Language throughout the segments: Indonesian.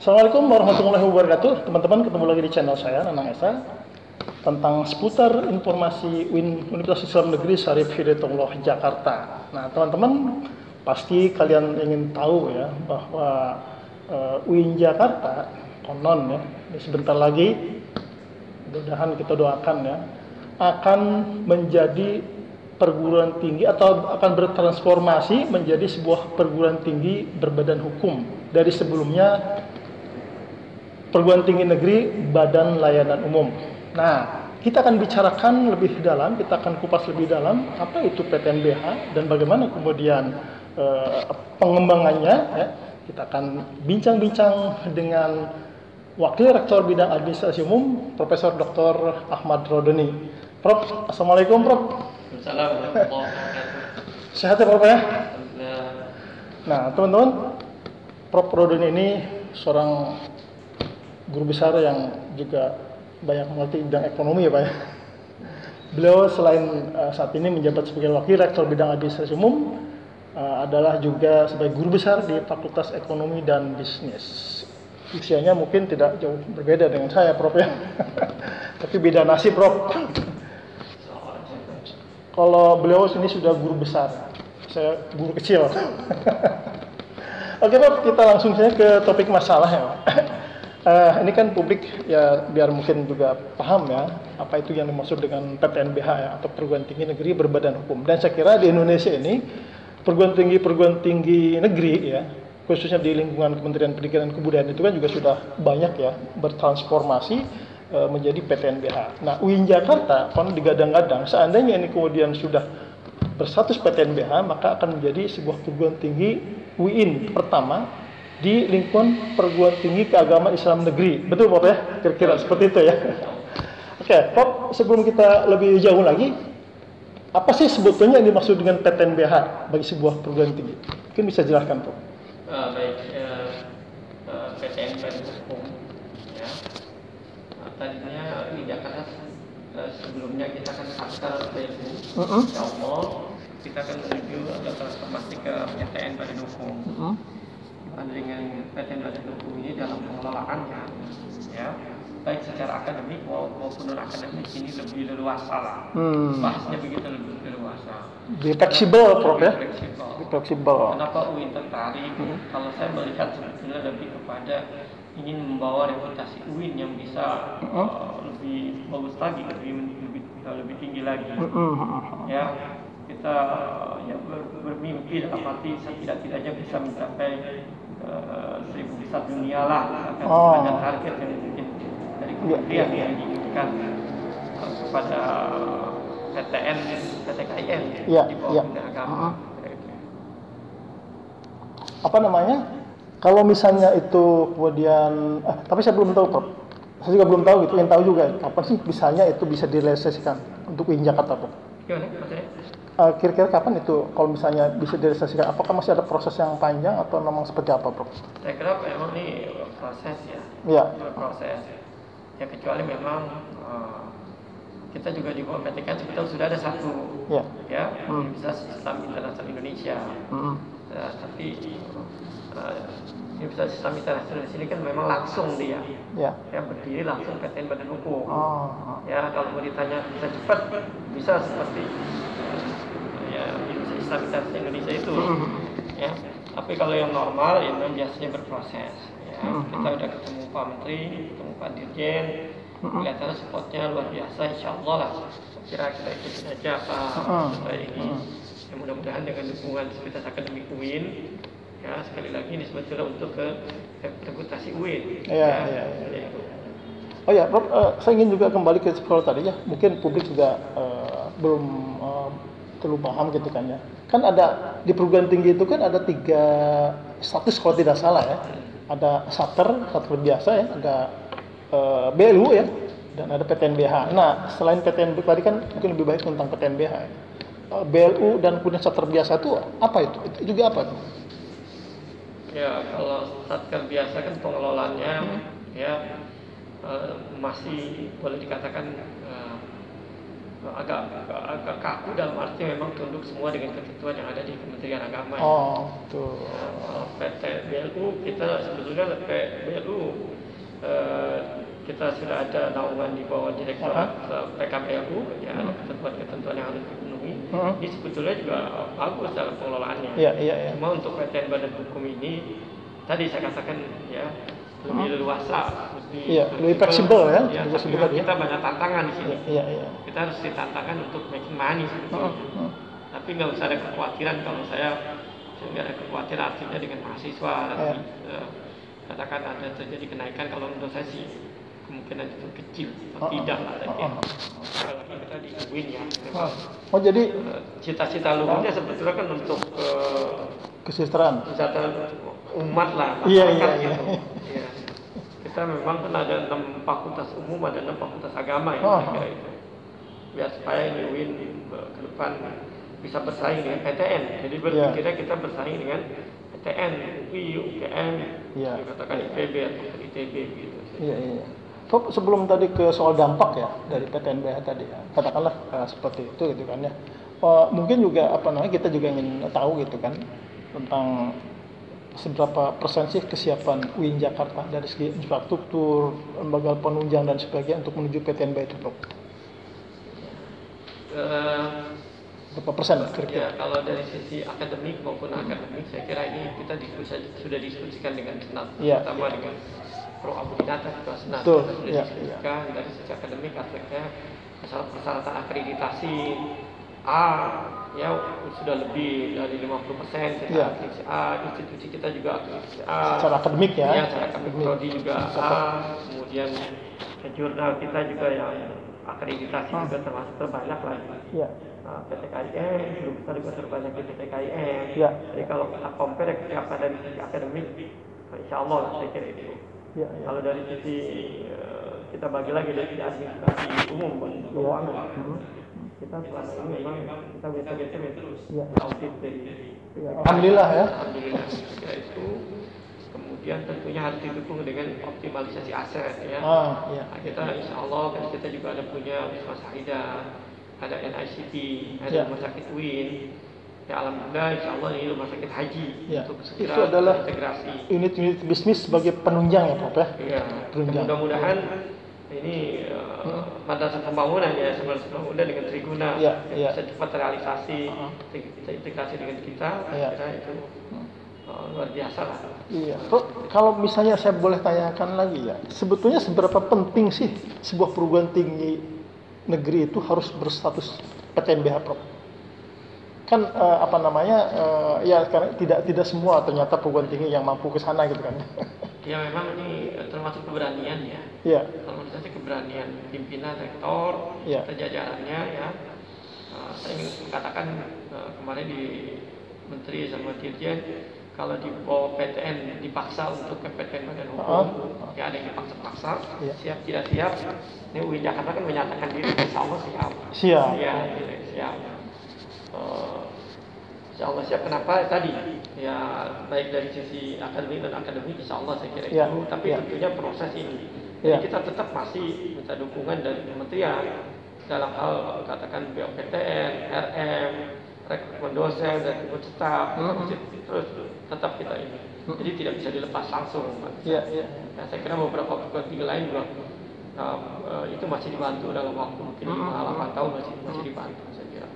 Assalamualaikum warahmatullahi wabarakatuh. Teman-teman, ketemu lagi di channel saya, Nanang Esa, tentang seputar informasi UIN Universitas Islam Negeri Syarif Hidayatullah Jakarta. Nah, teman-teman, pasti kalian ingin tahu ya bahwa UIN Jakarta konon ya, ini sebentar lagi, mudah-mudahan kita doakan ya, akan menjadi perguruan tinggi atau akan bertransformasi menjadi sebuah perguruan tinggi berbadan hukum dari sebelumnya perguruan tinggi negeri Badan Layanan Umum. Nah, kita akan bicarakan lebih dalam, kita akan kupas lebih dalam apa itu PTNBH dan bagaimana kemudian pengembangannya. Ya. Kita akan bincang-bincang dengan Wakil Rektor Bidang Administrasi Umum, Profesor Dr. Ahmad Rodoni. Prof, Assalamualaikum, Prof. Assalamualaikum. Sehat ya, Prof ya? Nah, teman-teman, Prof Rodoni ini seorang guru besar yang juga banyak mengerti bidang ekonomi ya Pak ya. Beliau selain saat ini menjabat sebagai Wakil Rektor Bidang Administrasi Umum, adalah juga sebagai guru besar di Fakultas Ekonomi dan Bisnis. Usianya mungkin tidak jauh berbeda dengan saya Prof ya. Tapi beda nasib Prof. Kalau beliau sini sudah guru besar, saya guru kecil. Oke Prof, kita langsung saja ke topik masalah ya Pak. Ini kan publik ya biar mungkin juga paham ya apa itu yang dimaksud dengan PTNBH ya, atau perguruan tinggi negeri berbadan hukum. Dan saya kira di Indonesia ini perguruan tinggi negeri ya, khususnya di lingkungan Kementerian Pendidikan dan Kebudayaan itu kan juga sudah banyak ya bertransformasi menjadi PTNBH. Nah, UIN Jakarta kan digadang-gadang seandainya ini kemudian sudah berstatus PTNBH maka akan menjadi sebuah perguruan tinggi UIN pertama di lingkungan perguruan tinggi keagamaan Islam negeri. Betul Prof ya? Kira-kira seperti itu ya. Oke, Prof, sebelum kita lebih jauh lagi, apa sih sebetulnya yang dimaksud dengan PTNBH bagi sebuah perguruan tinggi? Mungkin bisa jelaskan Prof. Baik, PTNBH hukum ya. Tadinya di Jakarta sebelumnya kita akan after PTN. Insya Allah kita akan menuju ada transformasi ke PTN Badan Hukum. Dengan PTN Badan Hukum ini dalam pengelolaannya ya, baik secara akademik maupun non akademik ini lebih leluasa lah. Bahasnya begitu lebih leluasa. Lebih fleksibel Prof ya? Lebih Fleksibel. Kenapa UIN tertarik? Kalau saya melihat sebetulnya lebih kepada ingin membawa reputasi UIN yang bisa lebih bagus lagi, lebih tinggi lagi. Ya, kita ya bermimpi dalam arti setidak-tidaknya bisa mencapai 1000 besar dunia lah, akan ada target yang mungkin dari kementerian yang diinginkan kepada PTN, PTKIN di bawah Kementerian Agama. Apa namanya? Kalau misalnya itu kemudian, tapi saya belum tahu Prof. Saya juga belum tahu gitu. Yang tahu juga kapan sih misalnya itu bisa direalisasikan untuk UIN Jakarta Prof? Gimana maksudnya? Kira-kira kapan itu kalau misalnya bisa direalisasikan? Apakah masih ada proses yang panjang atau memang seperti apa, Prof? Saya kira memang ini proses ya. Iya. Proses. Ya kecuali memang kita juga di bawah PTK sebetulnya sudah ada satu ya Universitas Islam Internasional Indonesia. Tapi Universitas Islam Internasional di sini kan memang langsung dia ya berdiri langsung PTN Badan Hukum. Ya kalau mau ditanya bisa cepat bisa seperti ya Universitas Islam Internasional Indonesia itu ya. Tapi kalau yang normal ya memang biasanya berproses ya. Kita udah ketemu Pak Menteri, ketemu Pak Dirjen, kelihatannya supportnya luar biasa, insya Allah lah. Kira kita ikutin aja apa ini. Ya, mudah-mudahan dengan dukungan Sekuritas Akademik UIN ya, sekali lagi ini sebetulnya untuk ke reputasi UIN. Oh ya, Prof, saya ingin juga kembali ke sekolah tadi ya. Mungkin publik juga belum terlalu paham gitu kan ya. Kan ada di perguruan tinggi itu kan ada 3 status kalau tidak salah ya. Ada Sater biasa ya, ada BLU ya, dan ada PTNBH. Nah, selain PTNBH tadi kan mungkin lebih baik tentang PTNBH. BLU dan kemudian Sater biasa itu apa itu? Itu juga apa tuh? Ya, kalau Satker biasa kan pengelolaannya ya masih boleh dikatakan agak kaku dalam arti memang tunduk semua dengan ketentuan yang ada di Kementerian Agama. Betul. PT BLU kita sebetulnya BLU kita sudah ada naungan di bawah Direktorat PKBLU, ya ada ketentuan-ketentuan yang harus dipenuhi. Ini sebetulnya juga bagus dalam pengelolaannya. Cuma untuk PTN Badan Hukum ini tadi saya katakan ya lebih leluasa, lebih fleksibel ya. Kita banyak tantangan di sini. Kita harus ditantangkan untuk making money sebetulnya. Tapi nggak usah ada kekhawatiran kalau saya nggak ada kekhawatiran artinya dengan mahasiswa. Katakan ada terjadi kenaikan, kalau menurut saya sih kemungkinan itu kecil, tidak lah tadi. Kalau kita di UIN ya. Jadi cita-cita luhurnya sebetulnya kan untuk kesejahteraan umat lah. Iya. Kita memang kan ada 6 fakultas umum, ada 6 fakultas agama ya, kira itu. Biar supaya ini UIN ke depan bisa bersaing dengan PTN. Jadi berpikirnya kita bersaing dengan PTN, UI, UGM, katakan IPB atau ITB gitu. Iya. Sebelum tadi ke soal dampak ya dari PTNBH tadi ya, katakanlah seperti itu gitu kan ya. Mungkin juga kita juga ingin tahu gitu kan tentang seberapa persen sih kesiapan UIN Jakarta dari segi infrastruktur, lembaga penunjang dan sebagainya untuk menuju PTNBH itu, Prof? Berapa persen kira-kira? Ya, kalau dari sisi akademik maupun akademik, saya kira ini kita sudah diskusikan dengan Senat, terutama dengan Pro Abu Dinata Ketua Senat. Kita sudah diskusikan dari sisi akademik aspeknya masalah persyaratan akreditasi ya sudah lebih dari 50%. Institusi kita juga secara akademik ya. Secara akademik prodi juga kemudian jurnal kita juga yang akreditasi juga termasuk terbanyak lagi. PT KIN belum besar juga terbanyak di PT KIN. Jadi kalau kita compare kesiapan dari sisi akademik, insya Allah lah saya kira itu. Kalau dari sisi kita bagi lagi dari sisi administrasi umum keuangan, kita selama ini memang kita biasa-biasa audit dari. Alhamdulillah ya. Alhamdulillah saya kira itu. Kemudian tentunya harus didukung dengan optimalisasi aset ya. Kita insya Allah kan kita juga ada punya Wisma Saidah, ada NICP, ada rumah sakit UIN. Ya alhamdulillah insya Allah ini rumah sakit haji untuk segera itu adalah integrasi unit-unit bisnis sebagai penunjang ya Prof ya? Mudah-mudahan ini madrasah pembangunan ya mudah dengan Triguna bisa cepat realisasi, bisa integrasi dengan kita. Kira itu luar biasa lah. Prof, kalau misalnya saya boleh tanyakan lagi ya, sebetulnya seberapa penting sih sebuah perguruan tinggi negeri itu harus berstatus PTNBH, Prof? Kan ya karena tidak semua ternyata perguruan tinggi yang mampu ke sana gitu kan. Ya memang ini termasuk keberanian ya. Kalau menurut saya keberanian pimpinan rektor, jajarannya ya. Saya ingin mengatakan kemarin di Menteri sama Dirjen, kalau di bawah PTN dipaksa untuk ke PTN Badan Hukum, ya ada yang dipaksa-paksa, siap tidak siap. Ini UIN Jakarta kan menyatakan diri, insya Allah siap. Siap. Insya Allah siap. Kenapa tadi? Ya baik dari sisi akademik dan akademik, insya Allah saya kira itu. Tapi tentunya proses ini, jadi kita tetap masih minta dukungan dari kementerian dalam hal katakan BOPTN, RM, rekrutmen dosen, rekrutmen staf, terus tetap kita ini. Jadi tidak bisa dilepas langsung. Saya kira beberapa perguruan tinggi lain juga itu masih dibantu dalam waktu mungkin 5-8 tahun masih dibantu saya kira.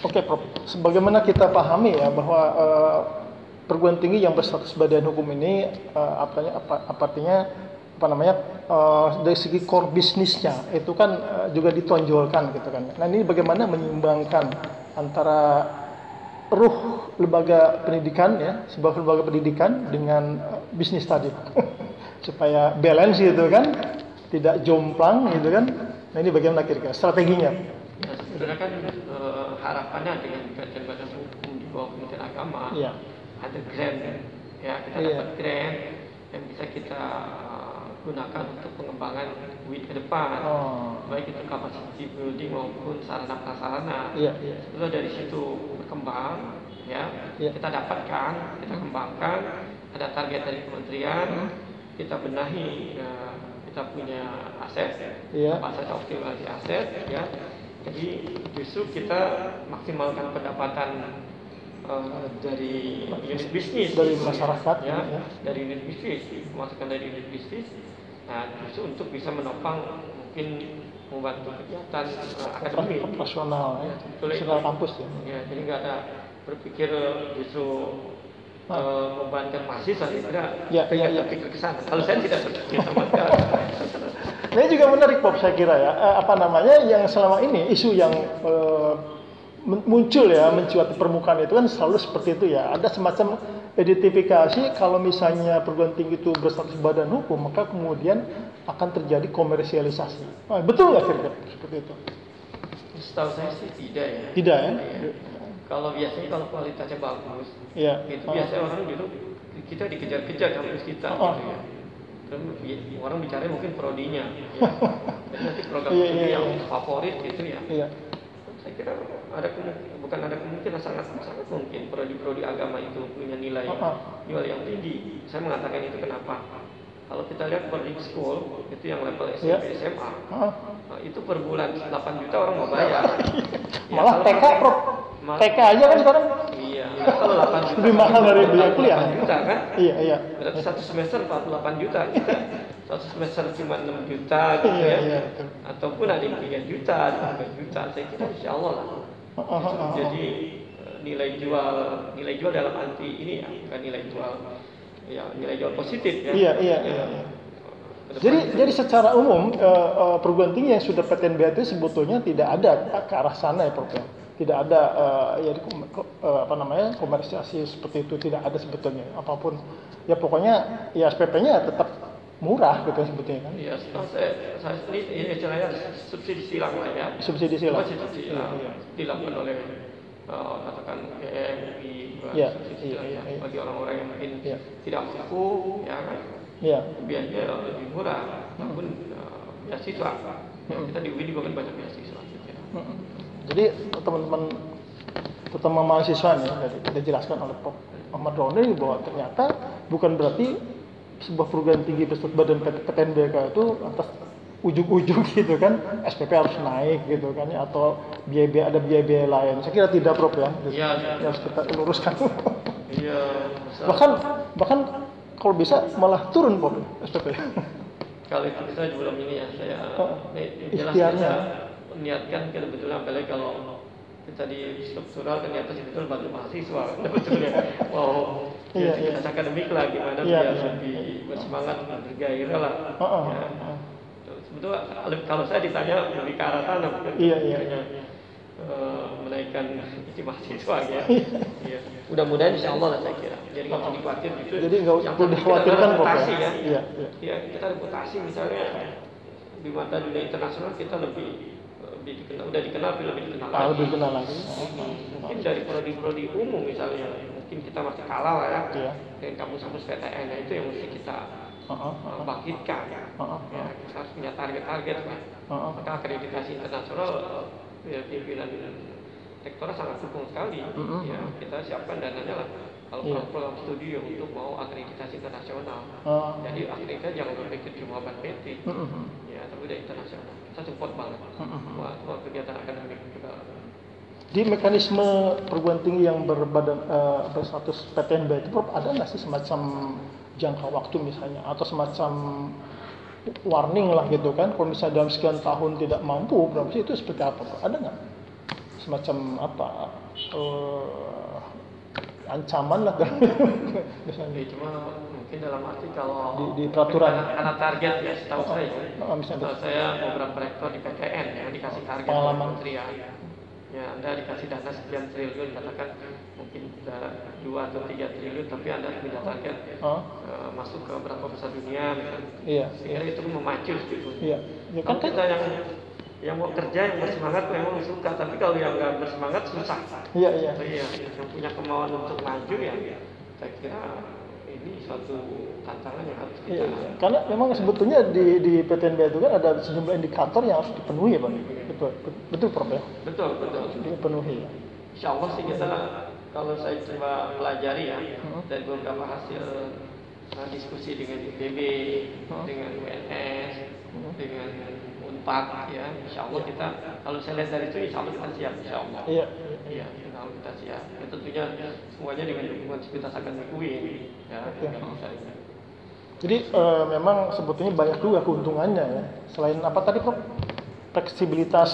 Oke, Prof. Sebagaimana kita pahami ya bahwa perguruan tinggi yang berstatus badan hukum ini artinya dari segi core bisnisnya itu kan juga ditonjolkan gitu kan. Nah ini bagaimana menyeimbangkan antara ruh lembaga pendidikan ya, sebuah lembaga pendidikan dengan bisnis tadi supaya balance gitu kan, tidak jomplang gitu kan. Nah ini bagaimana kira-kira strateginya? Ya, sebenarnya kan harapannya dengan Badan Badan Hukum di bawah Kementerian Agama ada grant ya, kita dapat grant yang bisa kita gunakan untuk pengembangan UIN ke depan, baik itu capacity building maupun sarana prasarana. Lalu dari situ berkembang, kita dapatkan, kita kembangkan, ada target dari kementerian, kita benahi, kita punya aset, aset optimalisasi aset, Jadi justru kita maksimalkan pendapatan dari unit bisnis, dari masyarakat, ya, dari unit bisnis, masukan dari unit bisnis. Nah, justru untuk bisa menopang mungkin membantu kegiatan akademik, operasional, ya, operasional kampus ya. Ya, jadi nggak ada berpikir justru membebankan mahasiswa, saya kira terpikir ke sana. Kalau saya tidak berpikir sama sekali. Ini juga menarik Bob, saya kira ya, yang selama ini isu yang muncul ya, mencuat di permukaan itu kan selalu seperti itu ya. Ada semacam identifikasi kalau misalnya perguruan tinggi itu berstatus badan hukum, maka kemudian akan terjadi komersialisasi. Betul nggak kira-kira seperti itu? Setahu saya sih tidak ya. Tidak ya? Kalau biasanya kalau kualitasnya bagus, ya. itu biasanya orang dulu kita dikejar-kejar kampus kita, gitu ya. Orang bicara mungkin prodinya, ya. Jadi nanti program yang favorit gitu ya. Iya. Saya kira bukan ada kemungkinan, sangat mungkin prodi agama itu punya nilai yang tinggi. Saya mengatakan itu kenapa? Kalau kita lihat boarding school itu yang level SMP SMA, itu per bulan 8 juta orang mau bayar. Malah TK Prof. TK aja kan sekarang. Iya. Kalau 8 juta lebih mahal dari biaya kuliah. 8 juta kan? Iya. Berarti satu semester 48 juta. Kita satu semester cuma 6 juta gitu ya. Iya. Ataupun ada yang 3 juta, 5 juta. Saya kira insya Allah lah. Jadi nilai jual dalam arti ini ya, bukan nilai jual positif ya. Iya. Jadi secara umum perguruan tinggi yang sudah PTNBH itu sebetulnya tidak ada ke arah sana ya Prof. Tidak ada komersialisasi seperti itu, tidak ada sebetulnya. Apapun ya pokoknya ya SPP-nya tetap murah gitu sebetulnya kan. Iya, saya ini istilahnya subsidi silang lah ya. Subsidi silang. Dilakukan oleh katakan GMI, bagi orang-orang yang mungkin tidak mampu, ya kan? Iya. Biayanya lebih murah, namun beasiswa. Kita di UIN juga kan banyak beasiswa. Jadi teman-teman terutama mahasiswa nih, sudah dijelaskan oleh Prof. Ahmad Roni bahwa ternyata bukan berarti sebuah perguruan tinggi berstatus badan PTNBH itu atas ujung-ujung gitu kan SPP harus naik gitu kan ya, atau ada biaya-biaya lain. Saya kira tidak Prof ya. Iya. Harus kita luruskan. Iya. Bahkan kalau bisa malah turun Prof SPP. Kalau itu kita belum ini ya, saya ikhtiarnya niatkan kebetulan apalagi kalau kita di struktural ternyata sebetulnya bantu mahasiswa sebetulnya. Wow, kita akademik lah gimana biar lebih bersemangat, bergairah lah. Sebetulnya kalau saya ditanya lebih ke arah sana, bukan menaikkan isi mahasiswa ya. Mudah-mudahan insya Allah lah saya kira. Jadi nggak usah dikhawatir gitu. Jadi nggak perlu dikhawatirkan reputasi ya. Iya. Kita reputasi misalnya di mata dunia internasional kita lebih dikenal, lebih dikenal lagi. Mungkin dari prodi umum misalnya, mungkin kita masih kalah lah ya. Dengan kampus-kampus PTN, nah itu yang mesti kita bangkitkan. Ya, kita harus punya target-target. Maka akreditasi internasional, pimpinan rektorat sangat dukung sekali. Ya, kita siapkan dananya lah. Kalau program studi untuk mau akreditasi internasional. Jadi akreditasi jangan berpikir cuma PT. Ya, tapi udah internasional. Kita support banget. Semua kegiatan akademik juga. Di mekanisme perguruan tinggi yang berstatus PTNBH itu Prof, ada nggak sih semacam jangka waktu misalnya atau semacam warning lah gitu kan, kalau misalnya dalam sekian tahun tidak mampu berapa sih, itu seperti apa Prof? Ada nggak semacam ancaman lah kan? Misalnya. Cuma mungkin dalam arti kalau di peraturan karena target ya, setahu saya beberapa rektor di PTN yang dikasih target kementerian. Ya, Anda dikasih dana sekian triliun, katakan mungkin 2 atau 3 triliun, tapi Anda punya target masuk ke berapa besar dunia misalnya. Sehingga itu memacu sebetulnya. Kalau kita yang mau kerja, yang bersemangat memang suka, tapi kalau yang nggak bersemangat susah. Iya. Yang punya kemauan untuk maju ya, saya kira ini suatu tantangan yang harus kita. Karena memang sebetulnya di PTNBH itu kan ada sejumlah indikator yang harus dipenuhi ya Pak. Betul Prof ya? Betul. Dipenuhi. Insya Allah sih kita, kalau saya coba pelajari ya dari beberapa hasil diskusi dengan IPB, dengan UNS, dengan 2024 ya, insya Allah kita, kalau saya lihat dari itu insya Allah kita siap, insya Allah. Iya. Iya, insya Allah kita siap. Ya, tentunya semuanya dengan dukungan Sivitas Akademik UIN ya. Jadi memang sebetulnya banyak juga keuntungannya ya. Selain apa tadi Prof? Fleksibilitas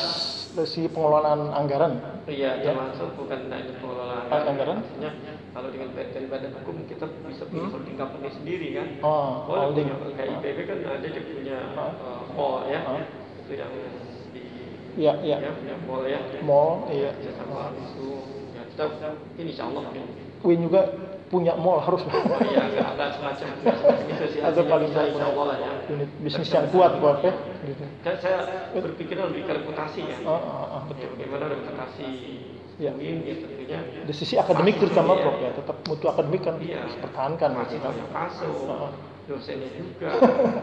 dari pengelolaan anggaran. Iya, termasuk bukan hanya pengelolaan anggaran. Maksudnya kalau dengan badan hukum kita bisa punya holding company sendiri kan. Holding. Kayak IPB kan ada dia punya mall ya. Itu yang di Iya. Ya, punya mall ya. Mall, iya. Bisa sama itu. Ya, kita ini insya Allah Win juga punya mall harus. Iya, ada semacam itu sih. Ada paling insya Allah lah ya. Unit bisnis yang kuat buat ya. Gitu. Saya berpikir lebih ke reputasi ya. Betul. Bagaimana reputasi ya. UIN ya tentunya. Dari sisi akademik terutama Prof ya, tetap mutu akademik kan harus pertahankan. Mahasiswanya masuk, dosennya juga,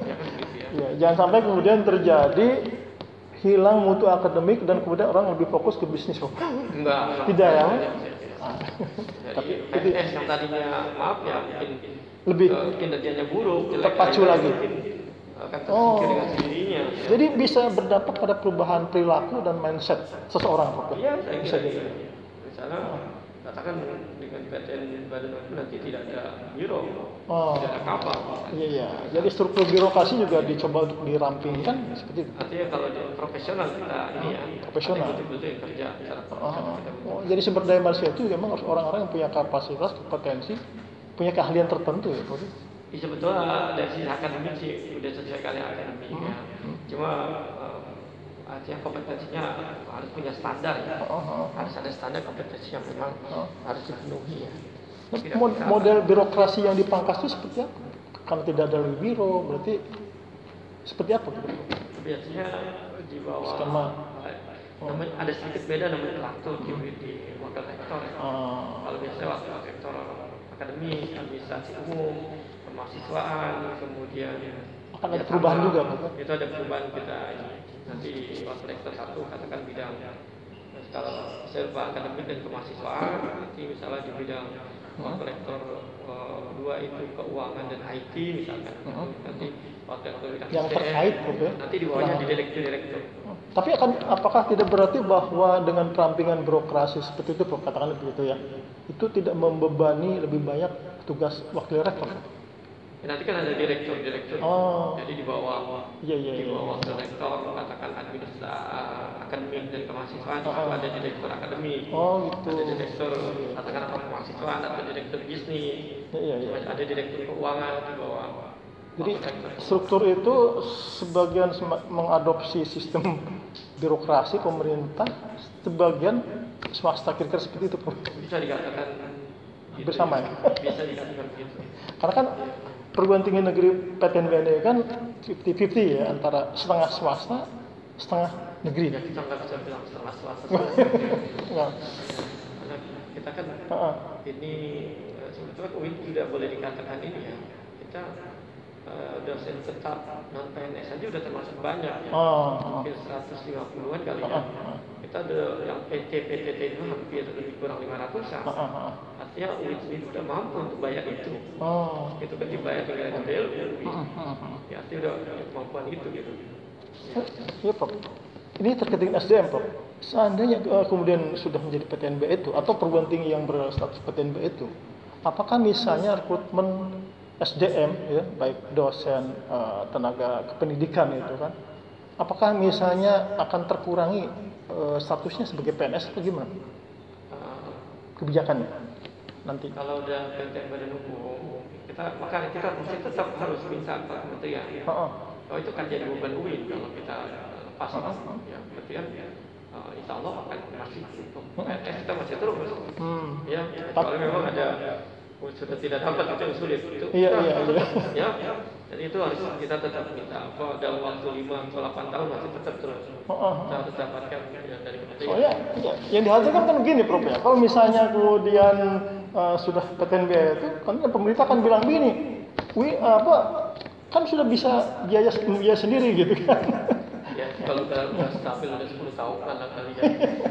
ya kan gitu ya. Ya, jangan sampai kemudian terjadi hilang mutu akademik dan kemudian orang lebih fokus ke bisnis Prof. Enggak. Tidak ya. Tapi PNS yang tadinya maaf ya mungkin lebih kinerjanya buruk, terpacu lagi. Akan tersingkir dengan sendirinya. Jadi bisa berdampak pada perubahan perilaku dan mindset seseorang Prof. Iya, saya kira gitu. Misalnya katakan dengan PTN badan hukum nanti tidak ada biro, tidak ada kapal. Iya. Jadi struktur birokrasi juga dicoba untuk dirampingkan seperti itu. Artinya kalau profesional kita ini ya, profesional. Betul-betul yang kerja secara profesional. Jadi sumber daya manusia itu memang harus orang-orang yang punya kapasitas, kompetensi, punya keahlian tertentu ya, Prof. Sebetulnya dari sisi akademik sih udah sesuai kali akademik ya. Cuma artinya kompetensinya harus punya standar ya. Harus ada standar kompetensi yang memang harus dipenuhi ya. Model birokrasi yang dipangkas itu seperti apa? Karena tidak ada lagi biro, berarti seperti apa? Biasanya di bawah skema. Namanya ada sedikit beda nomenklatur di wakil rektor. Kalau biasanya wakil rektor akademik, administrasi umum, kemahasiswaan, kemudian akan ada perubahan juga, Pak? Itu ada perubahan kita ini. Nanti wakil rektor 1 katakan bidang kalau misalnya akademik dan kemahasiswaan, nanti misalnya di bidang wakil rektor 2 itu keuangan dan IT misalkan. Nanti wakil rektor bidang yang terkait, nanti di bawahnya di direktur. Tapi apakah tidak berarti bahwa dengan perampingan birokrasi seperti itu, Prof, katakan begitu ya, itu tidak membebani lebih banyak tugas wakil rektor? Ya, nanti kan ada direktur. Jadi di bawah wakil rektor katakan administrasi akademik dan kemahasiswaan itu ada direktur akademik. Gitu. Ada direktur katakan kemahasiswaan, ada direktur bisnis. Ada direktur keuangan di bawah. Jadi struktur itu sebagian mengadopsi sistem birokrasi pemerintah, sebagian swasta, kira-kira seperti itu, Prof. Bisa dikatakan gitu, bersama ya. Bisa dikatakan begitu. Karena kan perguruan tinggi negeri PTNBN kan 50-50 ya, antara setengah swasta, setengah negeri. Ya, kita nggak bisa bilang setengah swasta. Karena kita kan ini sebetulnya UIN tidak boleh dikatakan ini ya. Kita dosen tetap non PNS saja udah termasuk banyak ya. Mungkin 150-an kali ya. Kita ada yang PTT itu hampir lebih kurang 500-an. Artinya UIN sendiri udah mampu untuk bayar itu. Itu kan dibayar dengan BLU. Ya, artinya udah kemampuan itu gitu. Iya, Prof. Ini terkait dengan SDM, Prof. Seandainya kemudian sudah menjadi PTNB itu atau perguruan tinggi yang berstatus PTNB itu, apakah misalnya rekrutmen SDM ya, baik dosen, tenaga kependidikan itu kan, apakah misalnya akan terkurangi statusnya sebagai PNS atau gimana? Kebijakannya nanti. Kalau udah PTN badan hukum, kita mesti tetap harus minta Pak Menteri ya. Oh itu kan jadi beban UIN kalau kita lepas ya, berarti kan insya Allah akan masih untuk PNS kita masih terus. Ya, kalau memang ada sudah tidak dapat itu yang sulit itu. Iya. Ya, dan itu harus kita tetap minta. Kalau dalam waktu 5 atau 8 tahun masih tetap terus. Kita harus dapatkan dari kementerian. Soalnya yang dihasilkan kan begini, Prof ya. Kalau misalnya kemudian sudah PTNB itu, kan pemerintah kan bilang begini, kan sudah bisa biaya sendiri gitu kan. Ya, kalau udah stabil udah 10 tahun kan kali ya.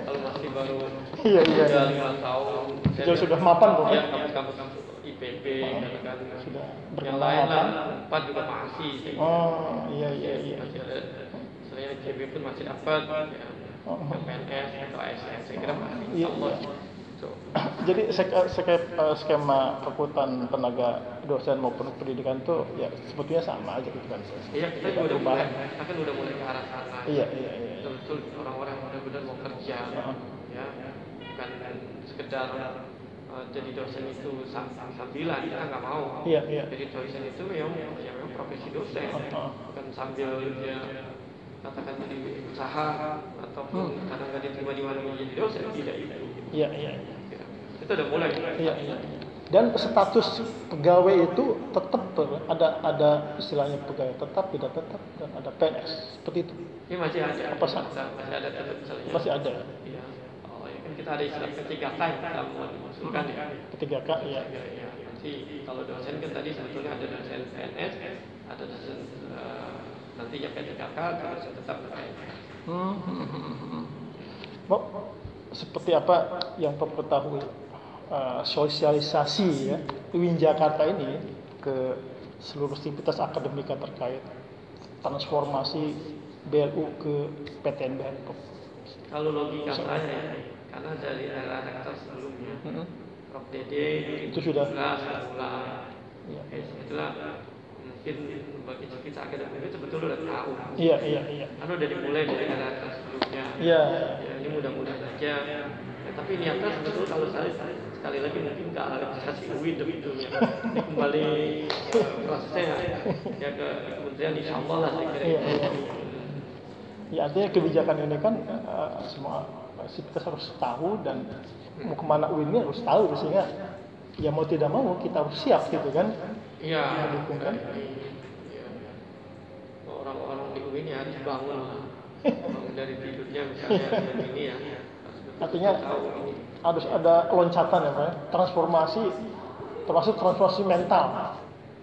Kalau masih baru Iya. 5 tahun. Sudah mapan, Prof. Ya, kampus IPB kan sudah yang lain lah 4 juga masih. Iya. Masih ada selain ITB pun masih dapat ya, ke PNS atau ASN, saya kira masih insya Allah. Jadi skema rekrutan tenaga dosen maupun pendidikan itu ya sebetulnya sama aja gitu kan. Iya, kita juga udah mulai ke arah sana. Iya. Betul, orang-orang benar-benar mau kerja, ya, bukan sekedar jadi dosen itu sambilan, kita nggak mau. Iya. Jadi dosen itu memang profesi dosen, bukan sambil dia katakan jadi usaha ataupun karena nggak diterima di mana menjadi dosen, tidak itu. Iya. Itu udah mulai. Iya. Dan status pegawai itu tetap ada istilahnya pegawai tetap, tidak tetap, dan ada PNS seperti itu. Ini masih ada. Apa sih? Masih ada tetap misalnya. Masih ada. Iya. Oh ya kan kita ada istilah P3K yang kita mau mengusulkan ya. P3K ya. Iya. Nanti kalau dosen kan tadi sebetulnya ada dosen PNS, ada dosen nantinya P3K, dosen tetap PNS. Seperti apa yang Bapak ketahui? Sosialisasi ya UIN Jakarta ini ke seluruh aktivitas akademika terkait transformasi BLU ke PTNBH. Kalau logika saya, karena dari era rektor sebelumnya, Prof. Dede itu sudah mulai. Ya. Itulah mungkin bagi kita akademik itu betul udah tahu. Iya. Karena udah dimulai dari era rektor sebelumnya. Iya. Ya, ini mudah-mudahan saja. Tapi niatnya sebetulnya kalau saya sekali lagi mungkin ke organisasi UIN sebetulnya kembali prosesnya ya ke kementerian insya Allah lah saya kira. Ya artinya kebijakan ini kan semua kita harus tahu dan mau kemana UIN ini harus tahu sehingga ya mau tidak mau kita harus siap gitu kan. Iya. Mendukung kan. Orang-orang di UIN ya harus bangun dari tidurnya misalnya ini ya. Artinya harus ada loncatan ya Pak, transformasi termasuk transformasi mental.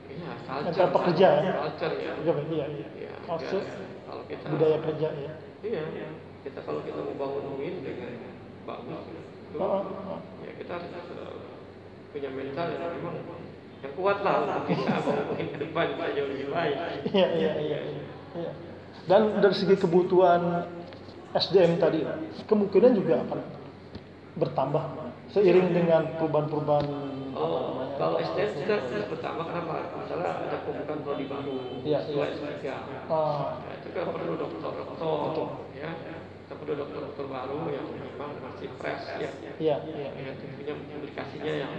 Iya, mental pekerja ya. Culture ya. Iya. Culture, kalau kita budaya kerja ya. Iya, kalau kita mau bangun UIN dengan bagus, ya kita harus punya mental yang memang yang kuat lah untuk bisa mungkin ke depan bisa jauh lebih baik. Iya. Dan dari segi kebutuhan SDM tadi, kemungkinan juga akan bertambah seiring dengan perubahan-perubahan. Kalau SDM sudah bertambah kenapa? Misalnya ada pembukaan prodi baru, S3. Itu kan perlu dokter, ya. Kita perlu dokter baru yang memang masih fresh, ya. Iya. Yang punya publikasinya yang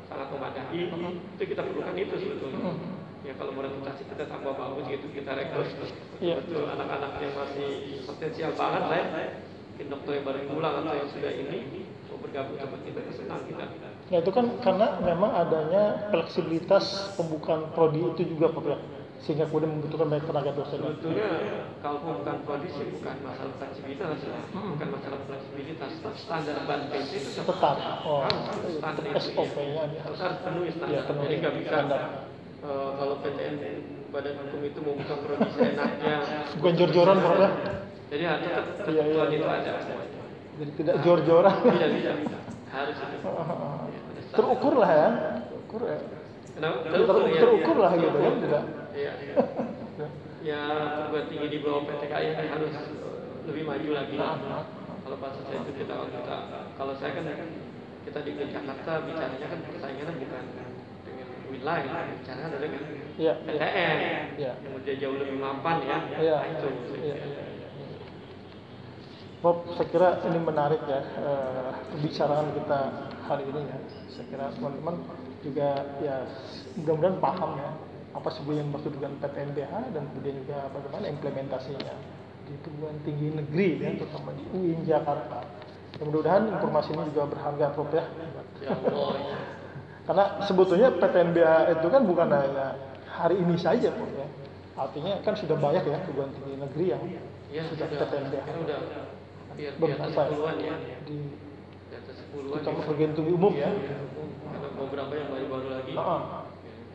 sangat memadai. Itu kita perlukan itu sebetulnya. Ya kalau mau reputasi kita tambah bagus gitu, kita rekrut betul anak-anak yang masih potensial banget lah ya. Mungkin dokter yang baru pulang atau yang sudah ini mau bergabung sama kita, senang kita. Ya itu kan karena memang adanya fleksibilitas pembukaan prodi itu juga Pak ya, sehingga kemudian membutuhkan banyak tenaga dosen. Sebetulnya kalau pembukaan prodi sih bukan masalah fleksibilitas, bukan masalah fleksibilitas, standar BANPB itu tetap. Standar itu SOP-nya harus penuhi standar. Jadi nggak bisa kalau PTN Badan Hukum itu mau buka prodi seenaknya. Bukan jor-joran Pak ya. Jadi harus ketentuan itu ada. Jadi tidak jor-joran. Bisa. Harus. Terukur lah ya. Terukur lah gitu kan tidak. Iya. Ya perguruan tinggi di bawah PTKI harus lebih maju lagi. Kalau bahasa saya itu kalau saya kan kita di Jakarta bicaranya kan persaingan bukan dengan wilayah, bicara dengan PTN yang udah jauh lebih mapan ya. Itu. Bob, saya kira ini menarik ya pembicaraan kita hari ini ya. Saya kira teman-teman juga ya mudah-mudahan paham ya apa sebenarnya yang dimaksud dengan PTNBH dan kemudian juga bagaimana implementasinya di perguruan tinggi negeri ya, terutama di UIN Jakarta. Ya, mudah-mudahan informasi ini juga berharga Prof ya. Ya Allah. Karena sebetulnya PTNBH itu kan bukan hanya hari ini saja Prof ya. Artinya kan sudah banyak ya perguruan tinggi negeri yang sudah PTNBH. Beberapa ya. Di atas 10-an. Terutama perguruan tinggi umum ya. Ada beberapa yang baru-baru lagi.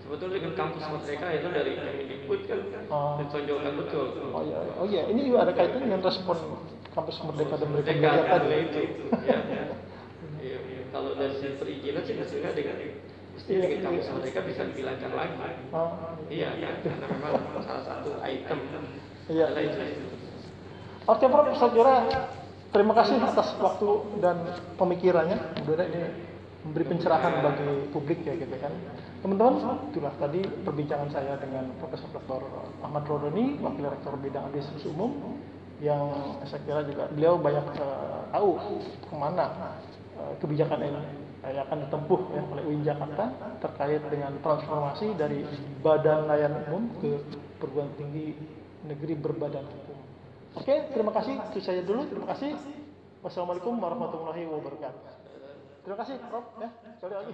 Sebetulnya dengan kampus mereka itu dari Kemendikbud kan ditonjolkan betul. Oh iya, ini juga ada kaitan dengan respon kampus Merdeka dan Merdeka Belajar tadi. Itu. Ya. Kalau dari sisi perizinan sih mestinya dengan kampus mereka bisa lebih lancar lagi. Iya kan, karena memang salah satu item adalah itu. Oke Prof, saya kira terima kasih atas waktu dan pemikirannya. Mudah-mudahan ini memberi pencerahan bagi publik ya gitu kan. Teman-teman, itulah tadi perbincangan saya dengan Profesor Dr. Ahmad Rodoni, Wakil Rektor Bidang Administrasi Umum, yang saya kira juga beliau banyak tahu kemana kebijakan ini yang akan ditempuh ya, oleh UIN Jakarta terkait dengan transformasi dari badan layanan umum ke perguruan tinggi negeri berbadan hukum. Oke, terima kasih. Itu saya dulu. Terima kasih. Wassalamualaikum warahmatullahi wabarakatuh. Terima kasih, Prof. Ya, sekali lagi.